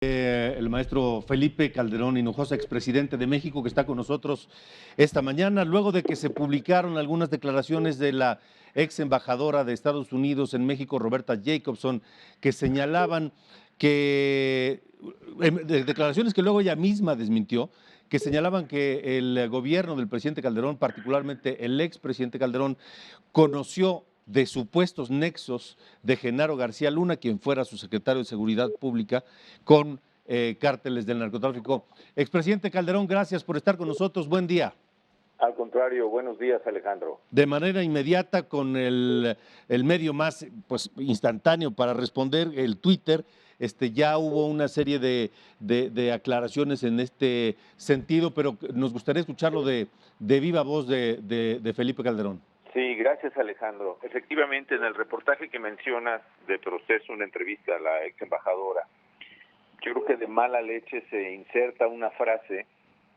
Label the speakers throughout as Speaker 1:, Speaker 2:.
Speaker 1: El maestro Felipe Calderón Hinojosa, expresidente de México, que está con nosotros esta mañana, luego de que se publicaron algunas declaraciones de la ex embajadora de Estados Unidos en México, Roberta Jacobson, que señalaban que, declaraciones que luego ella misma desmintió, que señalaban que el gobierno del presidente Calderón, particularmente el expresidente Calderón, conoció de supuestos nexos de Genaro García Luna, quien fuera su secretario de Seguridad Pública, con cárteles del narcotráfico. Expresidente Calderón, gracias por estar con nosotros. Buen día.
Speaker 2: Al contrario, buenos días, Alejandro.
Speaker 1: De manera inmediata, con el medio más instantáneo para responder, el Twitter, ya hubo una serie de aclaraciones en este sentido, pero nos gustaría escucharlo de viva voz de Felipe Calderón.
Speaker 2: Sí, gracias, Alejandro. Efectivamente, en el reportaje que mencionas de Proceso, una entrevista a la ex embajadora, yo creo que de mala leche se inserta una frase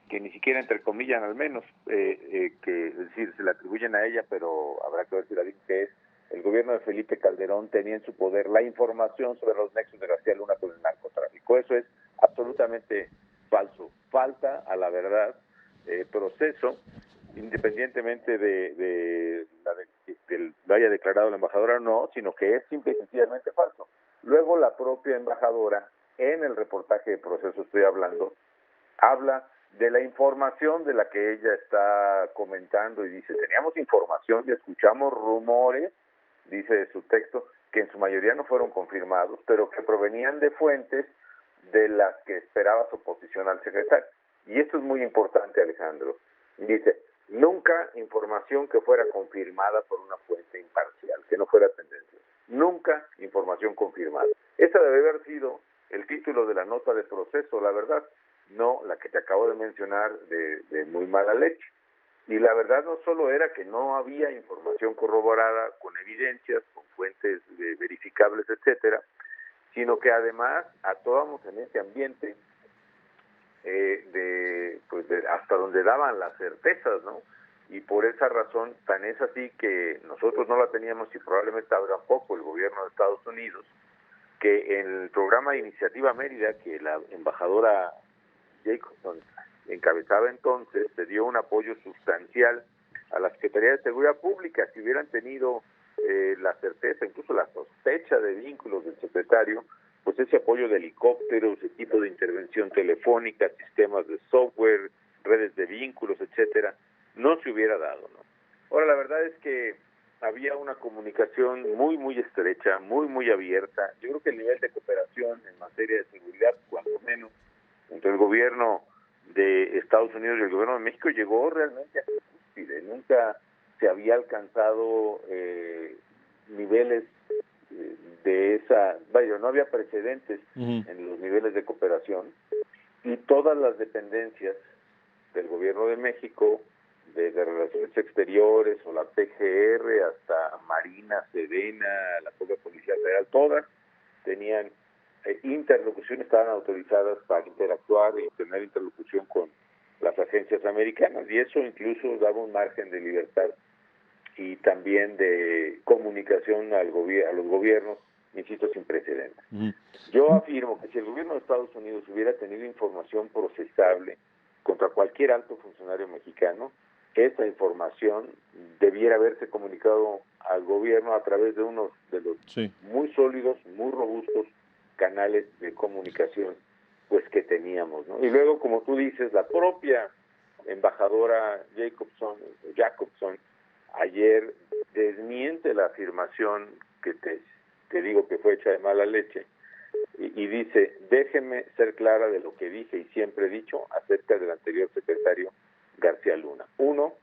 Speaker 2: que ni siquiera entrecomillan al menos, que es decir, se la atribuyen a ella, pero habrá que ver si la dice, que es: el gobierno de Felipe Calderón tenía en su poder la información sobre los nexos de García Luna con el narcotráfico. Eso es absolutamente falso. Falta a la verdad. Proceso, independientemente de lo haya declarado la embajadora o no, sino que es simple y sencillamente falso. Luego la propia embajadora, en el reportaje de Proceso estoy hablando, habla de la información de la que ella está comentando y dice: teníamos información y escuchamos rumores, dice su texto, que en su mayoría no fueron confirmados, pero que provenían de fuentes de las que esperaba su oposición al secretario. Y esto es muy importante, Alejandro. Dice: nunca información que fuera confirmada por una fuente imparcial, que no fuera tendencia. Nunca información confirmada. Esa debe haber sido el título de la nota de Proceso, la verdad, no la que te acabo de mencionar de muy mala leche. Y la verdad no solo era que no había información corroborada con evidencias, con fuentes verificables, etcétera, sino que además actuábamos en ese ambiente hasta donde daban las certezas, ¿no? Y por esa razón, tan es así que nosotros no la teníamos, y probablemente ahora poco el gobierno de Estados Unidos, que en el programa de Iniciativa Mérida, que la embajadora Jacobson encabezaba entonces, se dio un apoyo sustancial a la Secretaría de Seguridad Pública. Si hubieran tenido la certeza, incluso la sospecha de vínculos del secretario, pues ese apoyo de helicópteros, equipo de intervención telefónica, sistemas de software, redes de vínculos, etcétera, no se hubiera dado, ¿no? Ahora, la verdad es que había una comunicación muy estrecha, muy abierta. Yo creo que el nivel de cooperación en materia de seguridad, cuando menos, entre el gobierno de Estados Unidos y el gobierno de México, llegó realmente a su cúspide. Nunca se había alcanzado niveles de esa, no había precedentes en los niveles de cooperación, y todas las dependencias del gobierno de México, desde Relaciones Exteriores o la PGR hasta Marina, Sedena, la propia Policía Federal, todas tenían interlocución, estaban autorizadas para interactuar y tener interlocución con las agencias americanas, y eso incluso daba un margen de libertad y también de comunicación a los gobiernos, insisto, sin precedentes. Yo afirmo que si el gobierno de Estados Unidos hubiera tenido información procesable contra cualquier alto funcionario mexicano, esa información debiera haberse comunicado al gobierno a través de uno de los muy sólidos, muy robustos canales de comunicación pues que teníamos, ¿no? Y luego, como tú dices, la propia embajadora Jacobson ayer desmiente la afirmación que te digo que fue hecha de mala leche, y dice: déjeme ser clara de lo que dije y siempre he dicho acerca del anterior secretario García Luna. Uno,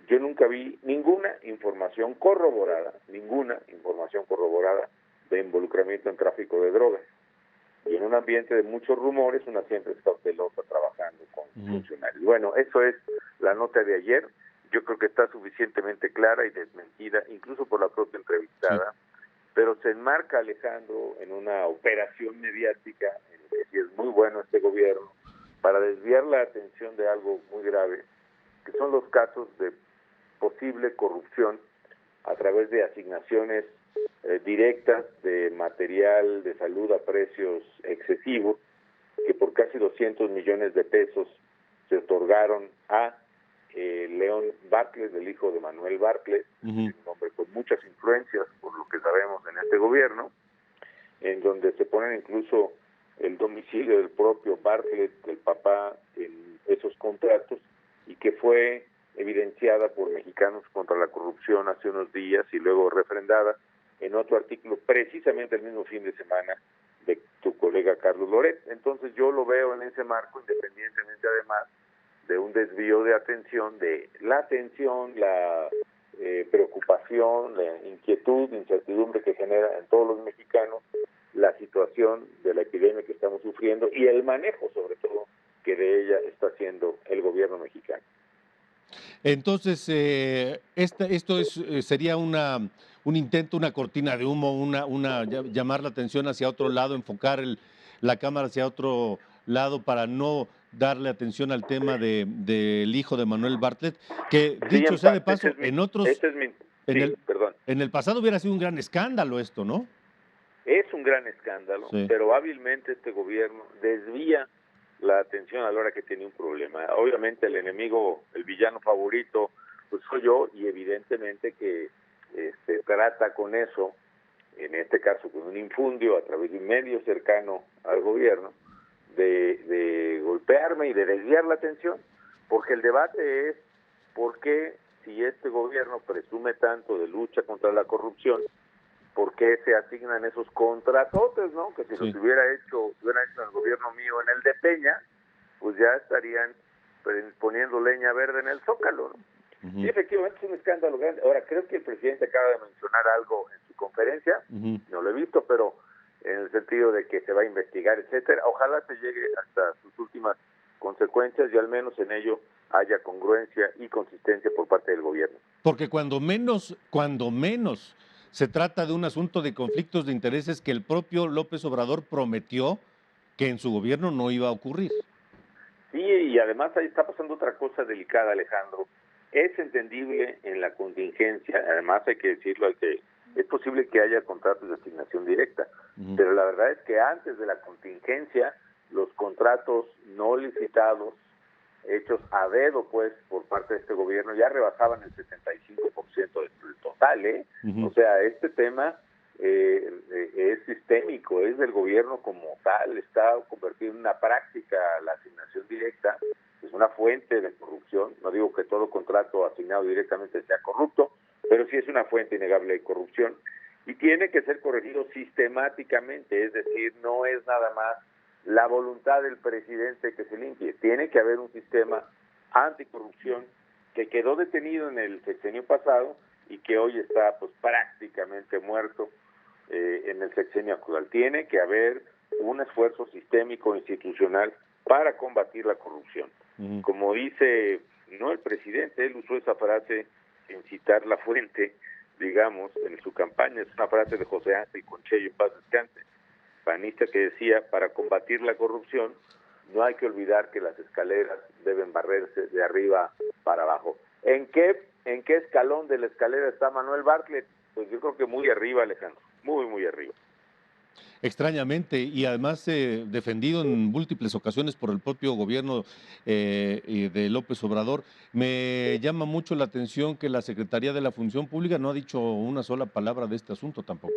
Speaker 2: yo nunca vi ninguna información corroborada de involucramiento en tráfico de drogas. Y en un ambiente de muchos rumores, una siempre es cautelosa trabajando con funcionarios. Bueno, eso es la nota de ayer. Yo creo que está suficientemente clara y desmentida, incluso por la propia entrevistada, pero se enmarca, Alejandro, en una operación mediática, en la que sí es muy bueno este gobierno, para desviar la atención de algo muy grave, que son los casos de posible corrupción a través de asignaciones directas de material de salud a precios excesivos, 200 millones de pesos se otorgaron a León Bartlett, el hijo de Manuel Bartlett, un hombre con muchas influencias, por lo que sabemos, en este gobierno, en donde se ponen incluso el domicilio del propio Bartlett, del papá, en esos contratos, y que fue evidenciada por Mexicanos contra la Corrupción hace unos días y luego refrendada en otro artículo, precisamente el mismo fin de semana, de tu colega Carlos Loret. Entonces yo lo veo en ese marco, independientemente además de un desvío de atención, la preocupación, la inquietud, incertidumbre que genera en todos los mexicanos la situación de la epidemia que estamos sufriendo y el manejo, sobre todo, que de ella está haciendo el gobierno mexicano.
Speaker 1: Entonces, sería un intento, una cortina de humo, llamar la atención hacia otro lado, enfocar la cámara hacia otro lado para no darle atención al tema del hijo de Manuel Bartlett, que dicho sea de paso, en el pasado hubiera sido un gran escándalo esto, ¿no?
Speaker 2: Es un gran escándalo, sí, pero hábilmente este gobierno desvía la atención a la hora que tiene un problema. Obviamente el enemigo, el villano favorito, pues soy yo, y evidentemente que trata con eso, en este caso con un infundio a través de un medio cercano al gobierno, de golpearme y de desviar la atención, porque el debate es por qué, si este gobierno presume tanto de lucha contra la corrupción, por qué se asignan esos contratotes, ¿no? Que si los hubieran hecho en el gobierno mío, en el de Peña, pues ya estarían poniendo leña verde en el Zócalo, ¿no? Y efectivamente es un escándalo grande. Ahora, creo que el presidente acaba de mencionar algo en su conferencia, no lo he visto, pero en el sentido de que se va a investigar, etcétera. Ojalá se llegue hasta sus últimas consecuencias y al menos en ello haya congruencia y consistencia por parte del gobierno.
Speaker 1: Porque cuando menos se trata de un asunto de conflictos de intereses que el propio López Obrador prometió que en su gobierno no iba a ocurrir.
Speaker 2: Sí, y además ahí está pasando otra cosa delicada, Alejandro. Es entendible en la contingencia, además hay que decirlo, es posible que haya contratos de asignación directa, pero la verdad es que antes de la contingencia, los contratos no licitados, hechos a dedo, pues, por parte de este gobierno, ya rebasaban el 75% del total, ¿eh? O sea, este tema es sistémico, es del gobierno como tal, está convertido en una práctica la asignación directa, es una fuente de corrupción. No digo que todo contrato asignado directamente sea corrupto, pero sí es una fuente innegable de corrupción y tiene que ser corregido sistemáticamente, es decir, no es nada más la voluntad del presidente que se limpie, tiene que haber un sistema anticorrupción que quedó detenido en el sexenio pasado y que hoy está pues prácticamente muerto en el sexenio actual. Tiene que haber un esfuerzo sistémico institucional para combatir la corrupción. Como dice, no el presidente, él usó esa frase sin citar la fuente, digamos, en su campaña, es una frase de José Ángel Conchello, en paz descanse, panista, que decía, para combatir la corrupción no hay que olvidar que las escaleras deben barrerse de arriba para abajo. ¿En qué escalón de la escalera está Manuel Bartlett? Pues yo creo que muy arriba, Alejandro, muy arriba.
Speaker 1: Extrañamente, y además defendido en múltiples ocasiones por el propio gobierno de López Obrador. Me llama mucho la atención que la Secretaría de la Función Pública no ha dicho una sola palabra de este asunto tampoco.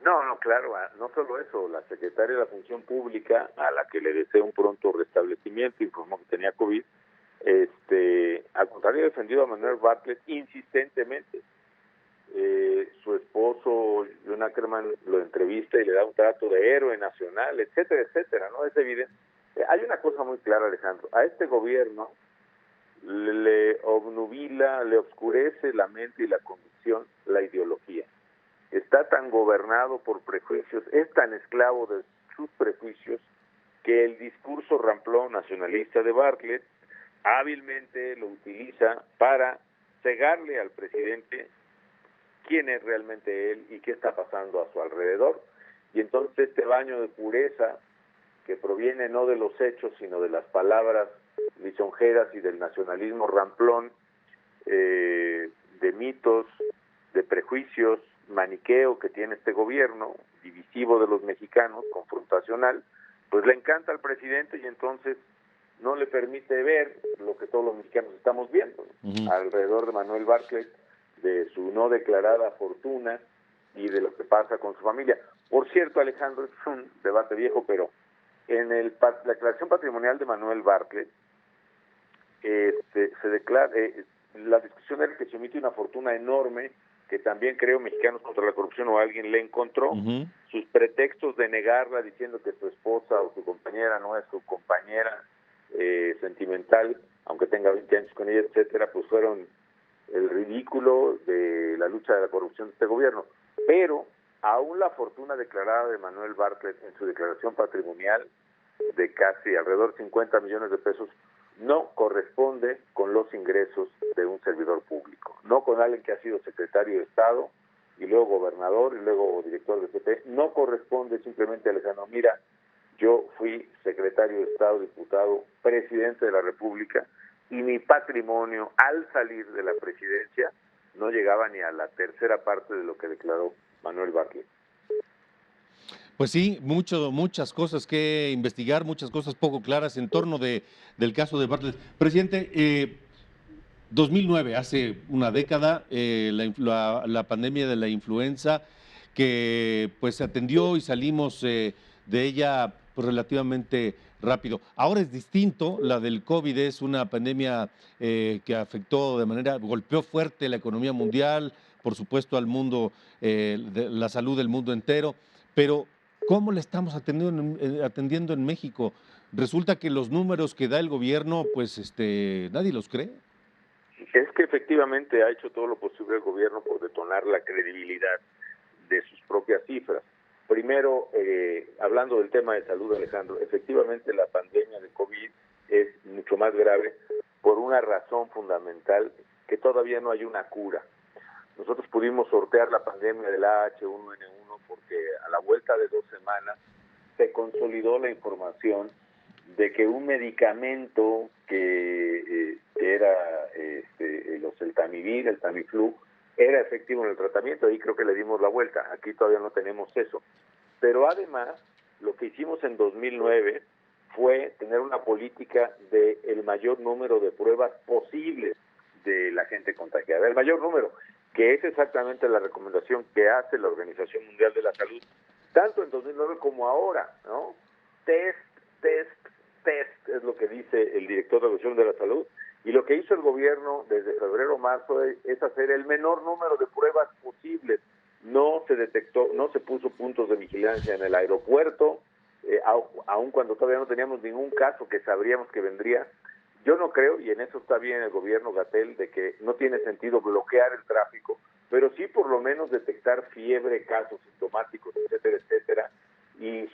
Speaker 2: No, claro, no solo eso, la Secretaria de la Función Pública, a la que le deseo un pronto restablecimiento, informó que tenía COVID, al contrario, ha defendido a Manuel Bartlett insistentemente. Su esposo, John Ackerman, lo entrevista y le da un trato de héroe nacional, etcétera, etcétera, ¿no? Es evidente. Hay una cosa muy clara, Alejandro, a este gobierno le obnubila, le oscurece la mente y la convicción la ideología. Está tan gobernado por prejuicios, es tan esclavo de sus prejuicios, que el discurso ramplón nacionalista de Bartlett hábilmente lo utiliza para cegarle al presidente quién es realmente él y qué está pasando a su alrededor. Y entonces este baño de pureza, que proviene no de los hechos, sino de las palabras lisonjeras y del nacionalismo ramplón, de mitos, de prejuicios, maniqueo que tiene este gobierno, divisivo de los mexicanos, confrontacional, pues le encanta al presidente y entonces no le permite ver lo que todos los mexicanos estamos viendo, ¿no? Alrededor de Manuel Bartlett, de su no declarada fortuna y de lo que pasa con su familia. Por cierto, Alejandro, es un debate viejo, pero en la declaración patrimonial de Manuel Bartlett se declara, la discusión era que se omite una fortuna enorme que también creo Mexicanos contra la Corrupción o alguien le encontró, sus pretextos de negarla diciendo que su esposa o su compañera no es su compañera sentimental, aunque tenga 20 años con ella, etcétera, pues fueron el ridículo de la lucha de la corrupción de este gobierno. Pero aún la fortuna declarada de Manuel Bartlett en su declaración patrimonial de casi alrededor de 50 millones de pesos no corresponde con los ingresos de un servidor público, no con alguien que ha sido secretario de Estado y luego gobernador y luego director de CP, no corresponde simplemente a Alejandro. Mira, yo fui secretario de Estado, diputado, presidente de la República y mi patrimonio al salir de la presidencia no llegaba ni a la tercera parte de lo que declaró Manuel Bartlett.
Speaker 1: Pues sí, muchas cosas que investigar, muchas cosas poco claras en torno del caso de Bartlett. Presidente, 2009, hace una década, la pandemia de la influenza, que pues se atendió y salimos de ella pues, relativamente rápido. Ahora es distinto, la del COVID es una pandemia que golpeó fuerte la economía mundial, por supuesto al mundo, la salud del mundo entero, pero ¿cómo la estamos atendiendo en México? Resulta que los números que da el gobierno, pues nadie los cree.
Speaker 2: Es que efectivamente ha hecho todo lo posible el gobierno por detonar la credibilidad de sus propias cifras. Primero, hablando del tema de salud, Alejandro, efectivamente la pandemia de COVID es mucho más grave por una razón fundamental, que todavía no hay una cura. Nosotros pudimos sortear la pandemia del H1N1 porque a la vuelta de 2 semanas se consolidó la información de que un medicamento que era el Tamivir, el Tamiflu, era efectivo en el tratamiento. Ahí creo que le dimos la vuelta. Aquí todavía no tenemos eso. Pero además, lo que hicimos en 2009 fue tener una política de el mayor número de pruebas posibles de la gente contagiada. El mayor número, que es exactamente la recomendación que hace la Organización Mundial de la Salud, tanto en 2009 como ahora, ¿no? Test, es lo que dice el director de la Organización de la Salud, y lo que hizo el gobierno desde febrero marzo es hacer el menor número de pruebas posibles. No se detectó, no se puso puntos de vigilancia en el aeropuerto, aun cuando todavía no teníamos ningún caso que sabríamos que vendría. Yo no creo, y en eso está bien el gobierno Gatell, de que no tiene sentido bloquear el tráfico, pero sí por lo menos detectar fiebre, casos sintomáticos, etcétera, etcétera, y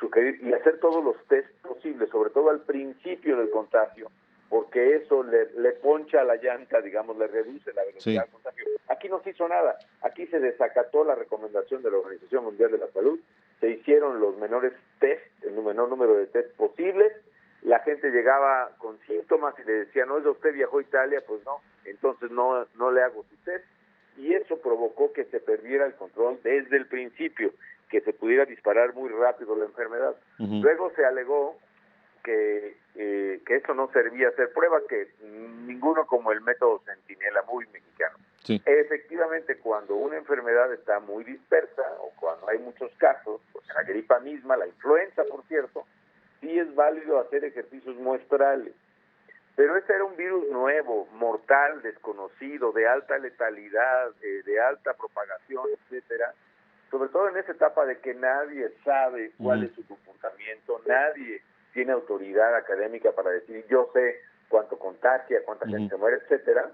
Speaker 2: hacer todos los test posibles, sobre todo al principio del contagio, porque eso le poncha la llanta, digamos, le reduce la velocidad del contagio. Aquí no se hizo nada, aquí se desacató la recomendación de la Organización Mundial de la Salud, se hicieron los menores test, el menor número de test posibles, la gente llegaba con síntomas y le decía, no, usted viajó a Italia, pues no, entonces no le hago su test, y eso provocó que se perdiera el control desde el principio, que se pudiera disparar muy rápido la enfermedad. Luego se alegó que eso no servía hacer pruebas, que ninguno como el método Centinela, muy mexicano. Sí. Efectivamente, cuando una enfermedad está muy dispersa o cuando hay muchos casos, pues la gripa misma, la influenza, por cierto, sí es válido hacer ejercicios muestrales. Pero este era un virus nuevo, mortal, desconocido, de alta letalidad, de alta propagación, etcétera. Sobre todo en esa etapa de que nadie sabe cuál es su comportamiento, nadie tiene autoridad académica para decir yo sé cuánto contagia, cuánta gente se muere, etcétera.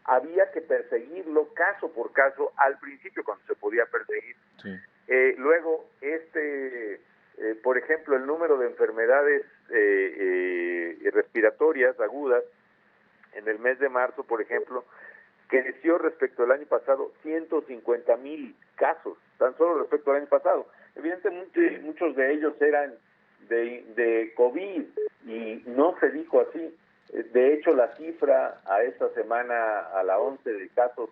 Speaker 2: Había que perseguirlo caso por caso al principio cuando se podía perseguir. Sí. Luego, por ejemplo, el número de enfermedades respiratorias agudas en el mes de marzo, por ejemplo, creció respecto al año pasado 150,000 casos, tan solo respecto al año pasado. Evidentemente, muchos de ellos eran de COVID y no se dijo así. De hecho, la cifra a esta semana, a la 11 de casos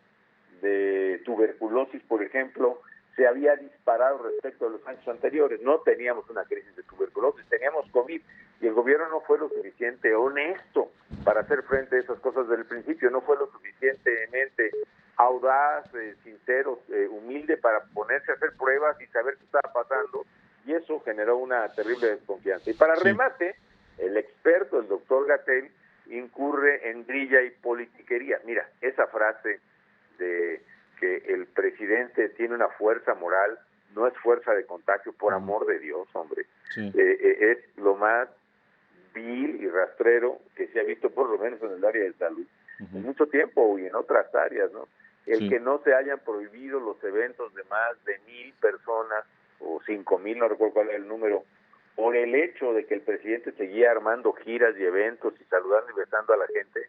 Speaker 2: de tuberculosis, por ejemplo, se había disparado respecto a los años anteriores. No teníamos una crisis de tuberculosis, teníamos COVID, y el gobierno no fue lo suficiente honesto para hacer frente a esas cosas desde el principio, no fue lo suficientemente audaz, sincero, humilde para ponerse a hacer pruebas y saber qué estaba pasando, y eso generó una terrible desconfianza. Y para remate, el experto, el doctor Gatell, incurre en grilla y politiquería. Mira, esa frase de que el presidente tiene una fuerza moral, no es fuerza de contagio, por amor de Dios, hombre. Es lo más vil y rastrero que se ha visto, por lo menos en el área de salud, en mucho tiempo y en otras áreas, ¿no? El que no se hayan prohibido los eventos de más de 1,000 personas, o 5,000, no recuerdo cuál era el número, por el hecho de que el presidente seguía armando giras y eventos y saludando y besando a la gente.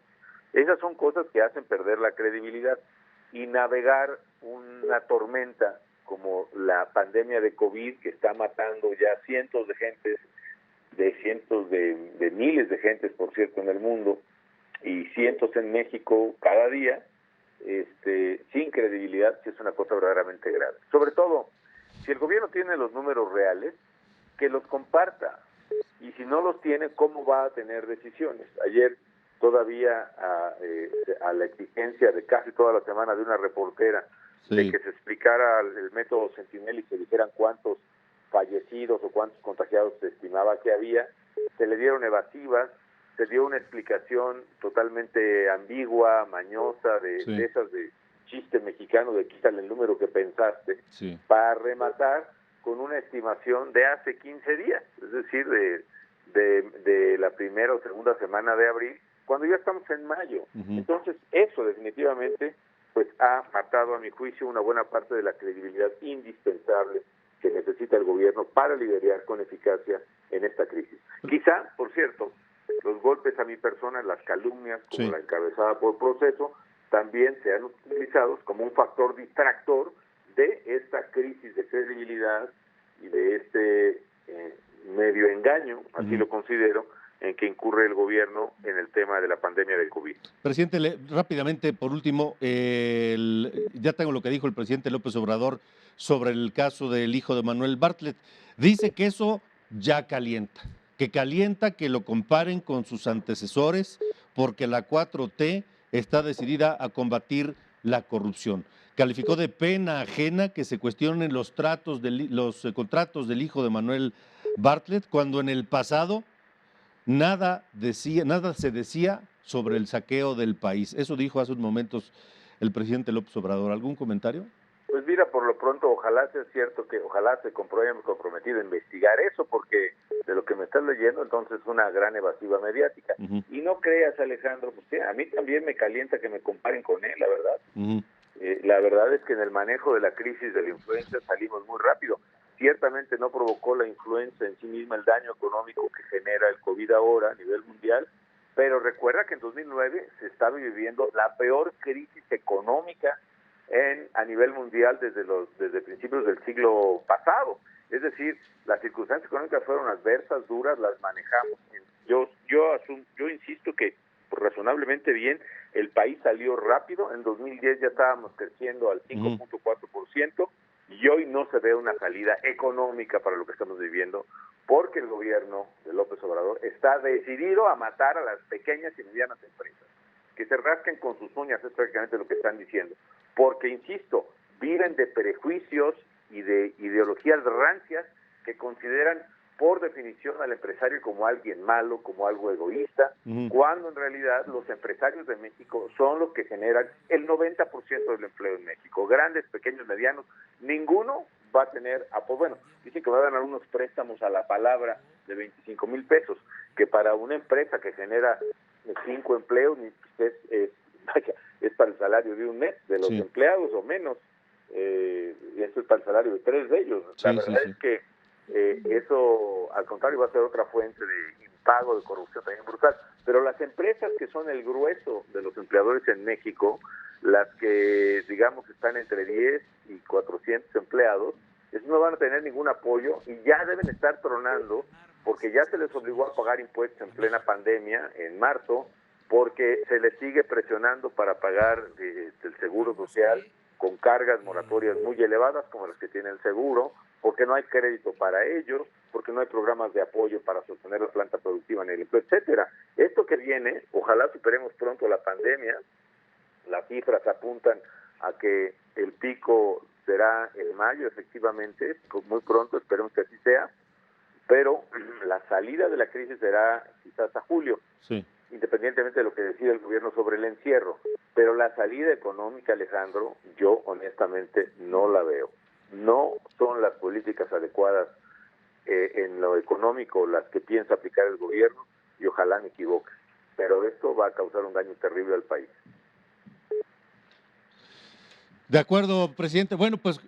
Speaker 2: Esas son cosas que hacen perder la credibilidad, y navegar una tormenta como la pandemia de COVID, que está matando ya cientos de gentes, de miles de gentes, por cierto, en el mundo, y cientos en México cada día, sin credibilidad, sí es una cosa verdaderamente grave. Sobre todo, si el gobierno tiene los números reales, que los comparta, y si no los tiene, ¿cómo va a tener decisiones? Ayer todavía a la exigencia de casi toda la semana de una reportera de que se explicara el método Sentinel y se dijeran cuántos fallecidos o cuántos contagiados se estimaba que había, se le dieron evasivas, se dio una explicación totalmente ambigua, mañosa, de esas de chiste mexicano, de quítale el número que pensaste, para rematar con una estimación de hace 15 días, es decir, de la primera o segunda semana de abril, cuando ya estamos en mayo. Entonces, eso definitivamente pues ha matado, a mi juicio, una buena parte de la credibilidad indispensable que necesita el gobierno para liderar con eficacia en esta crisis. Quizá, por cierto, los golpes a mi persona, las calumnias, como la encabezada por Proceso, también sean utilizados como un factor distractor de esta crisis de credibilidad y de este medio engaño, así lo considero, en que incurre el gobierno en el tema de la pandemia del COVID.
Speaker 1: Presidente, rápidamente, por último, ya tengo lo que dijo el presidente López Obrador sobre el caso del hijo de Manuel Bartlett. Dice que eso ya calienta, que lo comparen con sus antecesores, porque la 4T está decidida a combatir la corrupción. Calificó de pena ajena que se cuestionen los contratos del hijo de Manuel Bartlett, cuando en el pasado nada se decía sobre el saqueo del país. Eso dijo hace unos momentos el presidente López Obrador. ¿Algún comentario?
Speaker 2: Pues mira, por lo pronto, ojalá sea cierto, que ojalá se hayamos comprometido a investigar eso, porque de lo que me estás leyendo, entonces es una gran evasiva mediática. Y no creas, Alejandro, pues a mí también me calienta que me comparen con él, la verdad. La verdad es que en el manejo de la crisis de la influenza salimos muy rápido. Ciertamente no provocó la influenza en sí misma el daño económico que genera el COVID ahora a nivel mundial, pero recuerda que en 2009 se estaba viviendo la peor crisis económica a nivel mundial desde principios del siglo pasado. Es decir, las circunstancias económicas fueron adversas, duras, las manejamos. Yo insisto que razonablemente bien, el país salió rápido. En 2010 ya estábamos creciendo al 5.4%, y hoy no se ve una salida económica para lo que estamos viviendo, porque el gobierno de López Obrador está decidido a matar a las pequeñas y medianas empresas. Que se rasquen con sus uñas, es prácticamente lo que están diciendo. Porque, insisto, viven de prejuicios y de ideologías rancias que consideran por definición al empresario como alguien malo, como algo egoísta, cuando en realidad los empresarios de México son los que generan el 90% del empleo en México. Grandes, pequeños, medianos, ninguno va a tener, bueno, dicen que va a ganar unos préstamos a la palabra de 25,000 pesos, que para una empresa que genera 5 empleos es para el salario de un mes de los empleados o menos, y eso es para el salario de 3 de ellos. La verdad es que eso, al contrario, va a ser otra fuente de impago, de corrupción también brutal. Pero las empresas que son el grueso de los empleadores en México, las que, digamos, están entre 10 y 400 empleados, esos no van a tener ningún apoyo y ya deben estar tronando, porque ya se les obligó a pagar impuestos en plena pandemia, en marzo, porque se les sigue presionando para pagar el seguro social con cargas moratorias muy elevadas como las que tiene el seguro, porque no hay crédito para ellos, porque no hay programas de apoyo para sostener la planta productiva en el empleo, etcétera. Esto que viene, ojalá superemos pronto la pandemia, las cifras apuntan a que el pico será en mayo, efectivamente, muy pronto, esperemos que así sea, pero la salida de la crisis será quizás a julio,
Speaker 1: Sí.
Speaker 2: independientemente de lo que decida el gobierno sobre el encierro. Pero la salida económica, Alejandro, yo honestamente no la veo. No son las políticas adecuadas en lo económico las que piensa aplicar el gobierno, y ojalá me equivoque. Pero esto va a causar un daño terrible al país.
Speaker 1: De acuerdo, presidente. Bueno, pues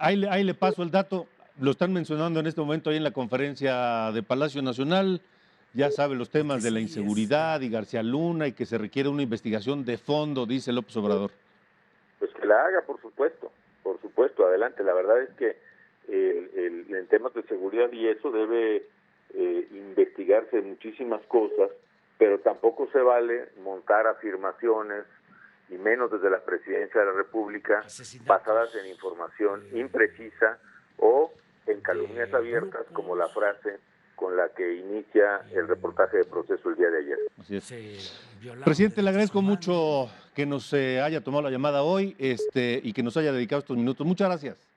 Speaker 1: ahí le paso el dato. Lo están mencionando en este momento ahí en la conferencia de Palacio Nacional. Ya sabe los temas de la inseguridad y García Luna y que se requiere una investigación de fondo, dice López Obrador.
Speaker 2: Pues que la haga, por supuesto, adelante. La verdad es que en temas de seguridad y eso debe investigarse muchísimas cosas, pero tampoco se vale montar afirmaciones, y menos desde la Presidencia de la República, basadas en información imprecisa o en calumnias abiertas, como la frase con la que inicia el reportaje de Proceso el día de ayer.
Speaker 1: Así es. Presidente, le agradezco mucho que nos haya tomado la llamada hoy y que nos haya dedicado estos minutos. Muchas gracias.